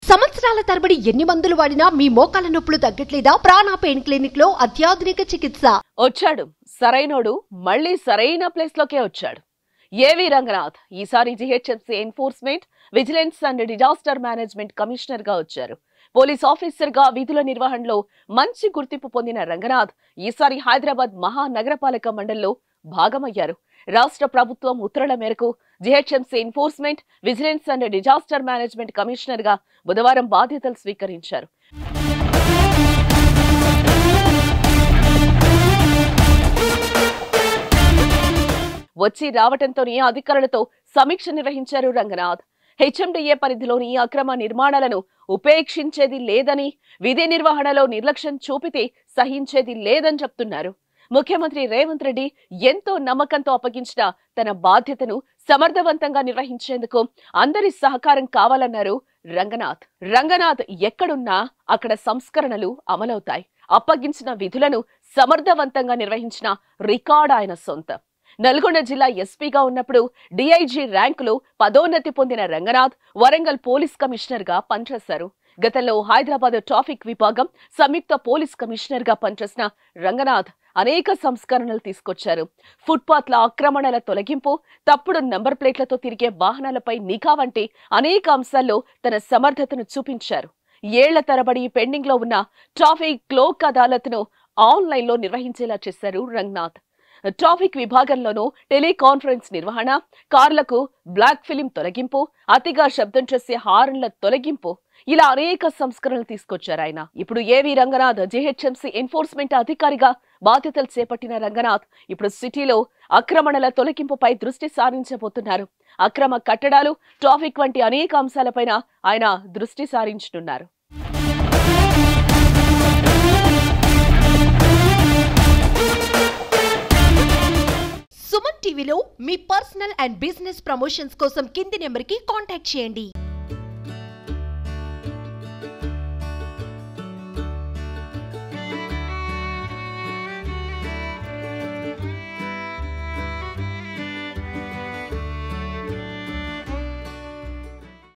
సంవత్సరాల తరబడి ఎన్ని మందులు వాడినా మీ మోకాల నొప్పులు తగ్గట్లేదా? ప్రాణ పెయిన్ క్లినిక్ లో అత్యాధునిక చికిత్స. వచ్చాడు సరైనోడు, మళ్ళీ సరైన ప్లేస్ లోకే వచ్చాడు. ఏవి రంగనాథ్ ఈసారి GHMC enforcement, vigilance and disaster management commissioner గా వచ్చారు. పోలీస్ ఆఫీసర్ గా విధుల నిర్వహణలో మంచి గుర్తింపు పొందిన రంగనాథ్ ఈసారి హైదరాబాద్ మహానగరపాలక మండలిలో భాగమయ్యారు. రాష్ట్ర ప్రభుత్వం ఉత్తర్వుల మేరకు GHMC enforcement, vigilance and disaster management commissioner గా బుధవారం బాధ్యతలు స్వీకరించారు. వచ్చి రావటంతోనే అధికారులతో సమీక్ష నిర్వహించారు రంగనాథ్. హెచ్ఎండిఏ పరిధిలోని అక్రమ నిర్మాణాలను ఉపేక్షించేది లేదని, విధి నిర్వహణలో నిర్లక్ష్యం చూపితే సహించేది లేదని చెప్తున్నారు. ముఖ్యమంత్రి రేవంత్ రెడ్డి ఎంతో నమ్మకంతో అప్పగించిన తన బాధ్యతను సమర్థవంతంగా నిర్వహించేందుకు అందరి సహకారం కావాలన్నారు రంగనాథ్. రంగనాథ్ ఎక్కడున్నా అక్కడ సంస్కరణలు అమలవుతాయి. అప్పగించిన విధులను సమర్థవంతంగా నిర్వహించిన రికార్డ్ ఆయన సొంతం. నల్గొండ జిల్లా ఎస్పీగా ఉన్నప్పుడు డిఐజీ ర్యాంకులో పదోన్నతి పొందిన రంగనాథ్ వరంగల్ పోలీస్ కమిషనర్ గా పనిచేశారు. గతంలో హైదరాబాద్ ట్రాఫిక్ విభాగం సంయుక్త పోలీస్ కమిషనర్ గా పనిచేసిన రంగనాథ్ అనేక సంస్కరణలు తీసుకొచ్చారు. ఫుట్పాత్ల ఆక్రమణల తొలగింపు, తప్పుడు నంబర్ ప్లేట్లతో తిరిగే వాహనాలపై నిఘా వంటి అనేక అంశాల్లో తన సమర్థతను చూపించారు. ఏళ్ల తరబడి పెండింగ్ లో ఉన్న ట్రాఫిక్ లోక్ అదాలత్ను ఆన్లైన్ లో నిర్వహించేలా చేశారు రంగనాథ్. ట్రాఫిక్ విభాగంలోనూ టెలికాన్ఫరెన్స్ నిర్వహణ, కార్లకు బ్లాక్ ఫిలిం తొలగింపు, అతిగా శబ్దం చేసే హార్న్ల తొలగింపు, ఇలా అనేక సంస్కరణలు తీసుకొచ్చారు ఆయన. ఇప్పుడు ఏవి రంగనాథ్ జీహెచ్ఎంసీ ఎన్ఫోర్స్మెంట్ అధికారిగా బాధ్యతలు చేపట్టిన రంగనాథ్ ఇప్పుడు సిటీలో అక్రమణల తొలగింపుపై దృష్టి సారించబోతున్నారు. అక్రమ కట్టడాలు, ట్రాఫిక్ వంటి అనేక అంశాలపైన ఆయన దృష్టి సారించనున్నారు. సుమన్ టీవీలో మీ పర్సనల్ అండ్ బిజినెస్ ప్రమోషన్స్ కోసం కింది నెంబర్కి కాంటాక్ట్ చేయండి.